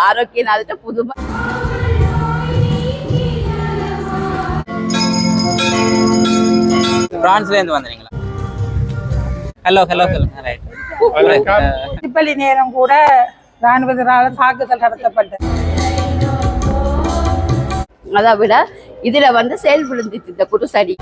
ஆரோக்கியநாதட்ட புதுமை. பிரான்ஸ்ல இருந்து வந்தீங்களா? ஹலோ சொல்லுங்க. பள்ளி நேரம் கூட ராணுவத்தினால தாக்குதல் நடத்தப்பட்டது. அதை விட இதுல செயல் விழுந்துச்சு இந்த குருசடி.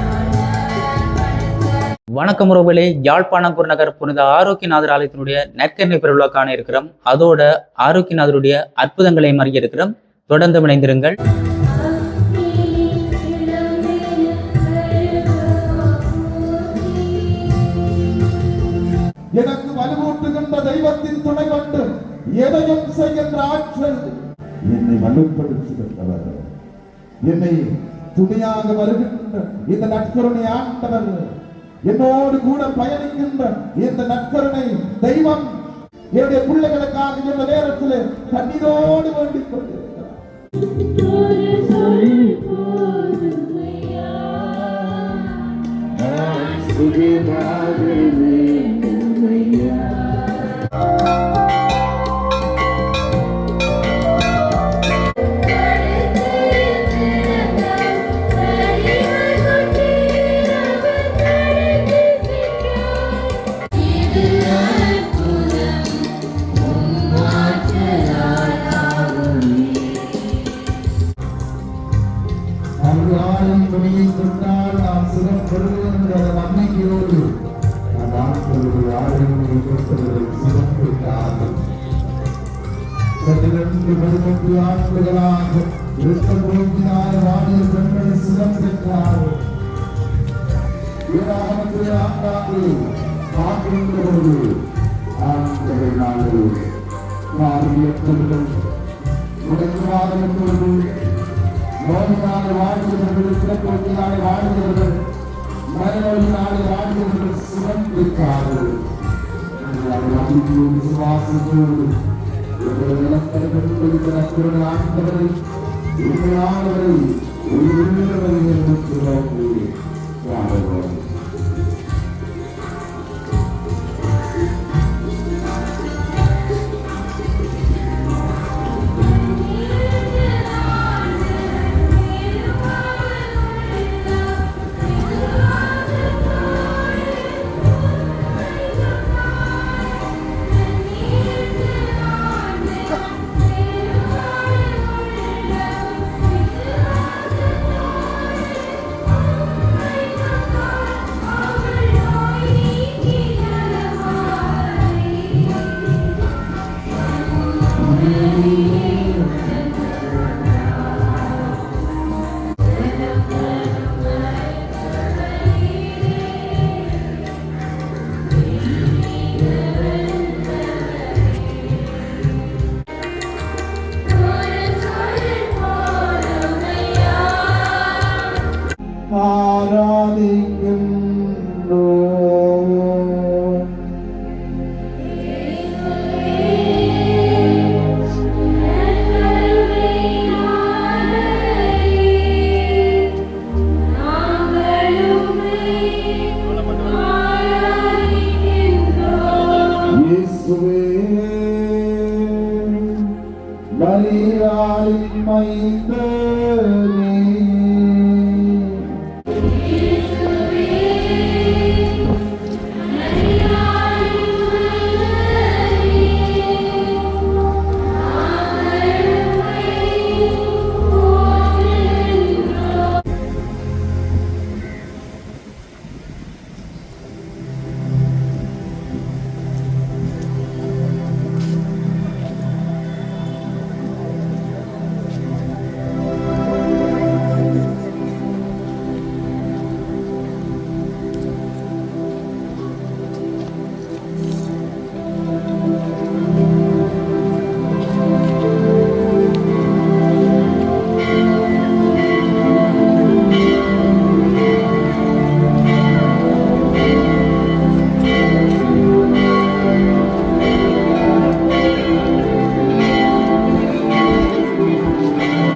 வணக்கம் உறவுகளே, யாழ்ப்பாணம் புறநகர் புனித ஆரோக்கியநாதர் ஆலயத்தினுடைய நற்கருணை பெருவிழா காண இருக்கிறோம். அதோட ஆரோக்கியநாதருடைய அற்புதங்களை அறிய இருக்கிறோம். தொடர்ந்து இணைந்திருங்கள். எனக்கு வலுவூட்டுகின்ற தெய்வத்தின் துணை கொண்டு எதையும் செய்கின்ற ஆற்றல் என்னை வலுப்படுத்துகின்றவர், என்னை துணையாக வருகின்ற இந்த நற்கருணை ஆண்டவர், என்னோடு கூட பயணிக்கின்ற இந்த நற்கருணை தெய்வம் என்னுடைய பிள்ளைகளுக்காக இந்த நேரத்தில் கண்ணீரோடு வேண்டிக் கொண்டிருக்கிறார். நோயினாலே வாழ்ந்தவர்கள், சிறப்போக்கினாலே வாழ்ந்தவர்கள், மனநோயினாலே வாழ்ந்தவர்கள் சுகம் பெற்றார்கள். விசுவாசத்தோடு ஆண்டவரை உண்மையானவரை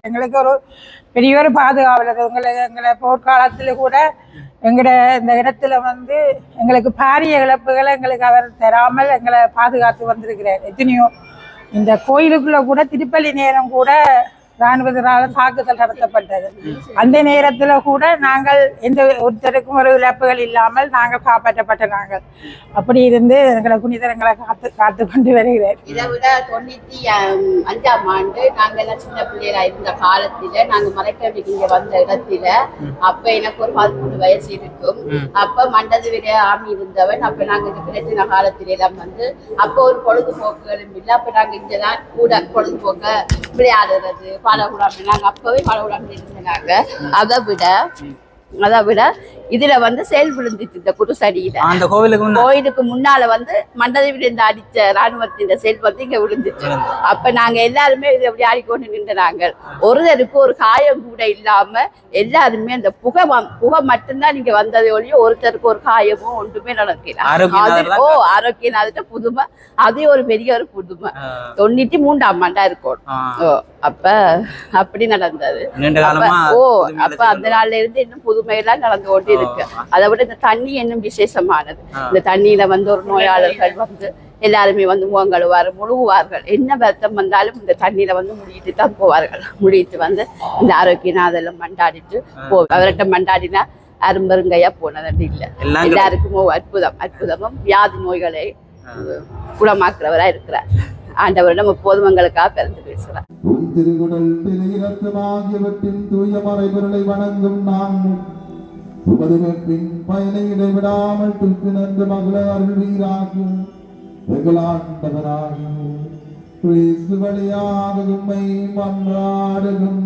எங்களுக்கு ஒரு பெரிய ஒரு பாதுகாவலர். எங்களை போர்க்காலத்தில் கூட எங்களோட இந்த இடத்துல எங்களுக்கு பாரிய இழப்புகளை எங்களுக்கு அவர் தராமல் எங்களை பாதுகாத்து வந்திருக்கிறார். எத்தனையோ இந்த கோயிலுக்குள்ள கூட திருப்பலி நேரம் கூட இராணுவத்தினால் தாக்குதல் நடத்தப்பட்டது. அந்த நேரத்தில் கூட நாங்கள் எந்த ஒருத்தருக்கும் ஒரு இழப்புகள் இல்லாமல் நாங்கள் காப்பாற்றப்பட்ட நாங்கள் அப்படி இருந்து எங்களை புனிதரங்களை காத்து கொண்டு வருகிறேன். இதை விட 95ஆம் ஆண்டு நாங்கள் எல்லாம் சின்ன பிள்ளைகளா இருந்த காலத்துல நாங்கள் மலைக்கவிக்கு இங்க வந்த இடத்துல அப்ப எனக்கு ஒரு 13 வயசு இருக்கும். அப்ப மண்டதுவிட ஆமி இருந்தவன். அப்ப நாங்க இந்த பிரச்சனை காலத்தில எல்லாம் வந்து அப்ப ஒரு பொழுதுபோக்குகளும் இல்லை. அப்ப நாங்க இங்கதான் கூட பொழுதுபோக்க விளையாடுறது பழகுடாம நாங்க அப்பவே பழகுடாம இருந்தாங்க. அதை விட இதுல வந்து செயல் விழுந்துச்சு இந்த குருசடியில. அந்த கோயிலுக்கு முன்னால வந்து மண்டதவில இருந்து அடிச்ச ராணுவத்தின் செயல் வந்து இங்க விழுந்துச்சு. அப்ப நாங்க எல்லாருமே இதை எப்படி ஆடிக்கொண்டு நின்றாங்க. ஒருத்தருக்கு ஒரு காயம் கூட இல்லாம எல்லாருமே அந்த புகை மட்டும்தான் நீங்க வந்ததை ஒழிய ஒருத்தருக்கு ஒரு காயமும் ஒன்றுமே நடக்கல. ஆரோக்கியநாதர்கிட்ட புதுமை, அதே ஒரு பெரிய ஒரு புதுமை. 93ஆம் ஆண்டா இருக்கும். அப்ப அப்படி நடந்தது. அப்ப அந்த நாள்ல இருந்து இன்னும் புதுமையெல்லாம் நடந்து கொண்டு இருக்கு. அதை விட இந்த தண்ணி இன்னும் விசேஷமானது. இந்த தண்ணியில வந்து ஒரு நோயாளர்கள் வந்து எல்லாருமே வந்து முழுகுவார்கள். என்ன வருத்தம் வந்தாலும் இந்த தண்ணியில வந்து முடிட்டு தான் போவார்கள். முடிட்டு வந்து இந்த ஆரோக்கியநாதெல்லாம் மண்டாடிட்டு அவர்கிட்ட மண்டாடினா அரும்பருங்கையா போனது இல்லை. எல்லாருக்கும் அற்புதமும் வியாதி நோய்களை குணமாக்குறவரா இருக்கிறார். ஆண்டவரிடம் எப்போதும் எங்களுக்காக பிறந்து பேசுகிறார். திருகுடல் ஆகியவற்றின் தூய மறைபொருளை வணங்கும் நாங்கள் உமது வெற்றின் பயனை இடைவிடாமல் தூக்கி நன்று மகள அருள்வீராகும். எங்களாண்டவராகும் கிறிஸ்து வழியாக உம்மை மன்றாடுகின்றோம்.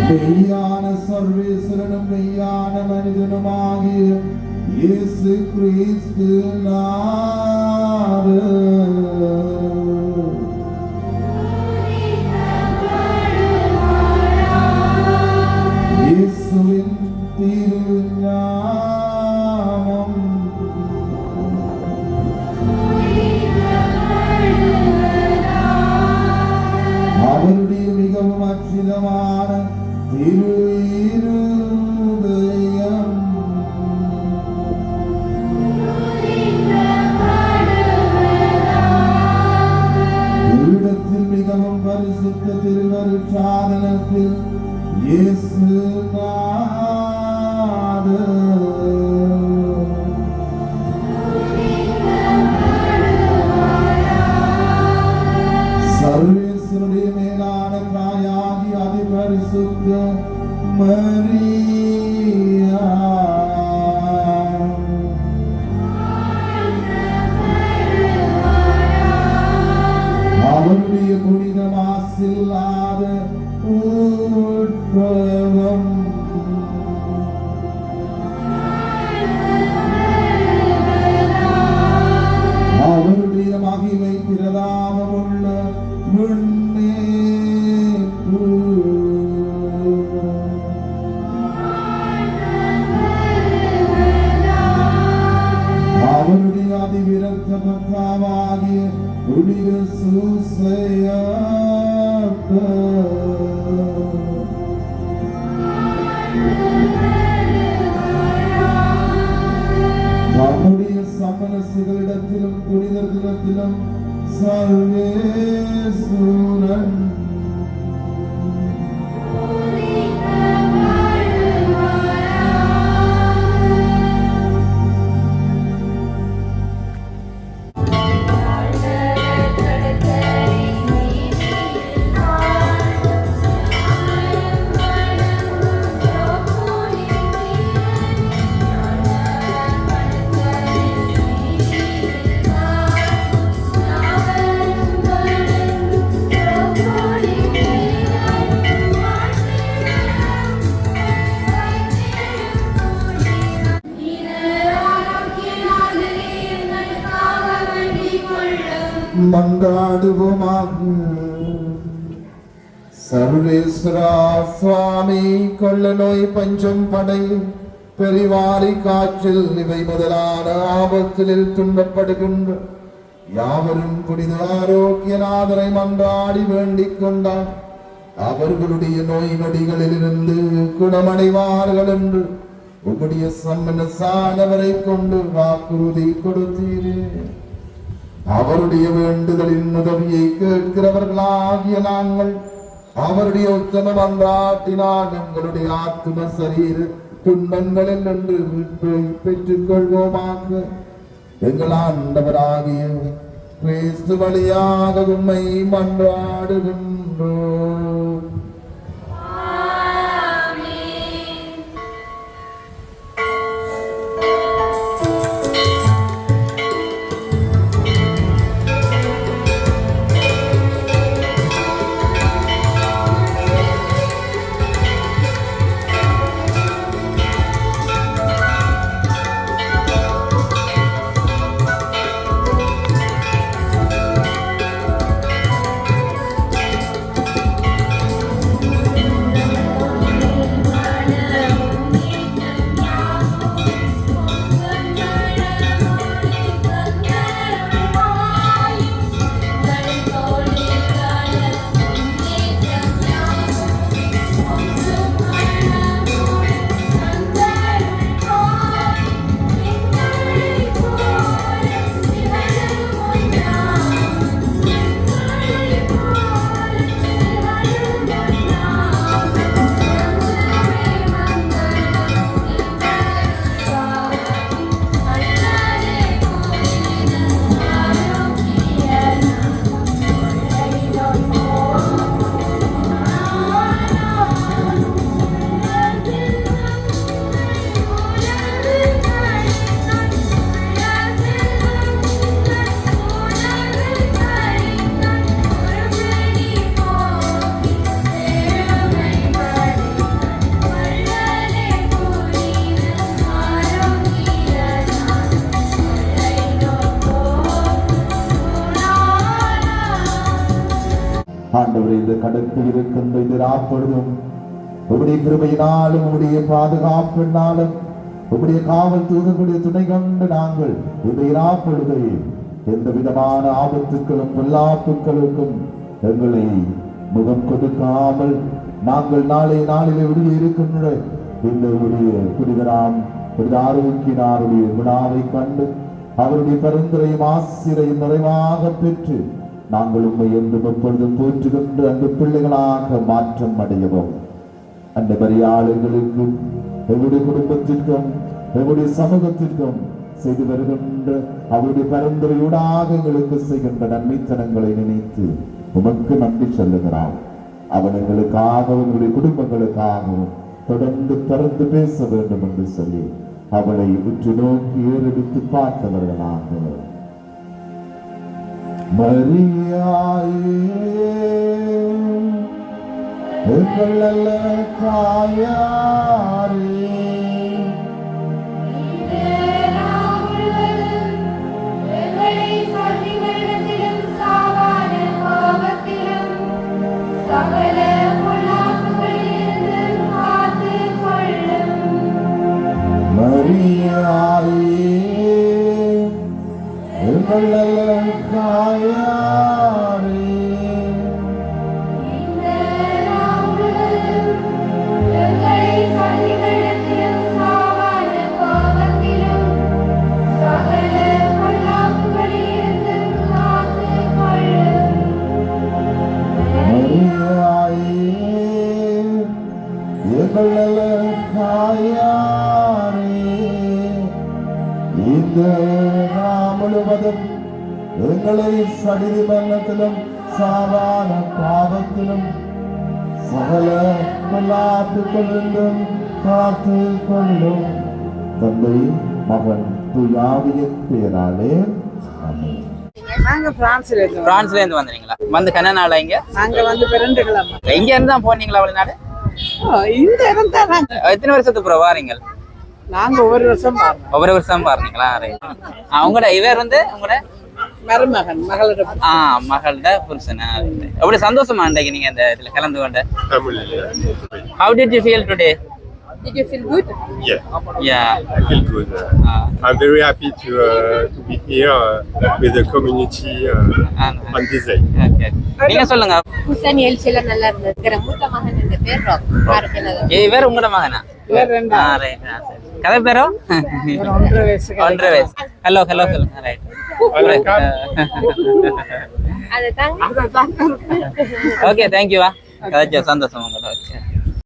மெய்யான சர்வேஸ்வரனும் மெய்யான மனிதனுமாகிய இயேசு கிறிஸ்து இயேசுவின் திருநாமம் அவருடைய மிகவும் அற்புதமான திருஇருதயம் இடத்தில் மிகவும் பரிசுத்த திருவருட்சாதனத்தில் இயேசு சர்வேஸ்வருடைய மேலான தாயாகி அதிபரிசுத்த மரியா அவருடைய புனித மாசில்லாத உட்பவம் அவருடைய அதிவிரத்த பத்தாவாகிய புனித சூசையாக்க நம்முடைய சமரசுகளிடத்திலும் புனிதர்களிடத்திலும் சர்வேசுரன் மன்றாடுவோமாக. சர்வேஸ்வரா சுவாமி, கொள்ள நோய், பஞ்சம், படை, பெரிவாரி, காய்ச்சல் இவை முதலான ஆபத்தில் துன்பப்படுகின்ற யாவரும் புனித ஆரோக்கியநாதரை மன்றாடி வேண்டிக் கொண்டார் அவர்களுடைய நோய் நொடிகளிலிருந்து குணமடைவார்கள் என்று உம்முடைய சம்மனசானவரை கொண்டு வாக்குறுதி கொடுத்தீரே. அவருடைய வேண்டுதலின் உதவியை கேட்கிறவர்களாகிய நாங்கள் அவருடைய உத்தம மன்றாட்டினால் எங்களுடைய ஆத்ம சரீர துன்பங்களில் நின்று மீட்பை பெற்றுக் கொள்வோமாக. எங்கள் ஆண்டவராகிய கிறிஸ்து வழியாக உம்மை மன்றாடுகின்றோம். ஆண்டவரே, இந்த கடற்கில் இருக்கின்ற இந்த ராப்பொழுதும் உம்முடைய கிருபையினாலும் உம்முடைய பாதுகாப்பினாலும் உம்முடைய காவல் தூதர்களுடைய துணை கொண்டு நாங்கள் இந்த ராப்பொழுதை எந்த விதமான ஆபத்துக்களும் பொல்லாப்புக்களுக்கும் எங்களை முகம் கொடுக்காமல் நாங்கள் நாளை நாளிலே விடுதலை இருக்கின்ற இந்த உடைய புனிதராம் புனித ஆரோக்கியனாருடைய விழாவை கண்டு அவருடைய பரிந்துரையும் ஆசிரியரையும் நிறைவாக பெற்று நாங்கள் உண்மை என்றும் எப்பொழுதும் போற்றுகின்ற அந்த பிள்ளைகளாக மாற்றம் அடையவும் அந்த மரியாதைகளுக்கும் எங்களுடைய குடும்பத்திற்கும் எங்களுடைய சமூகத்திற்கும் செய்து வருகின்ற அவருடைய பரிந்துரையூடாக எங்களுக்கு செய்கின்ற நன்மைத்தனங்களை நினைத்து உமக்கு நன்றி சொல்லுகிறான். அவன் எங்களுக்காகவும் எங்களுடைய குடும்பங்களுக்காகவும் தொடர்ந்து திறந்து பேச வேண்டும் என்று சொல்லி அவளை உற்று நோக்கி ஏறெடுத்து பார்த்தவர்களாக மரியாயே எங்கள் நல்ல தாயாரே, மரியாயே எங்கள் நல்ல தாயாரே, எங்கள் நல்ல தாயாரே, இந்த நாள் முழுவதும் எங்களை சடிதி மரணத்திலும் சாதாரண பாவத்திலும் சகல கொள்ளாத்துக்கொள்ளும் காத்து கொள்ளும். தந்தை மகன் துயாவியின் பெயராலே ஆமென். நாங்க பிரான்ஸ்ல இருக்கோம். பிரான்ஸ்ல இருந்து வந்தீங்களா? வந்து கன நாளா இங்க? நாங்க வந்து 2 கிழமை. இங்க இருந்து தான் போனீங்களா வெளிநாடு? இந்த இருந்தா நாங்க எத்தனை வருஷத்துக்கு அப்புறம் வாரீங்க? நாங்க ஒவ்வொரு வருஷம் பாருங்க. ஒவ்வொரு வருஷம் பாருங்களா? உங்களோட இவர் வந்து உங்களோட மருமகன் மகளோட மகளோட புருஷனா? எப்படி சந்தோஷமா இன்றைக்கு நீங்க இந்த இதுல கலந்து கொண்ட? How did you feel today? Did you feel good? Yeah, I feel good. I'm very happy to be here with the community on this day. okay. நீங்க சொல்லுங்க. புசன் எழுச்சியில நல்லா இருந்தது. மூத்த மகன் இந்த பேர் இவர் உங்களோட மகனா? ரைட். கதை பேரோ? 1.5 வயசு. 1.5 வயசு. ஹலோ சொல்லுங்க. ரைட். Okay, thank you. கதைச்சா சந்தோஷம் உங்களுக்கு.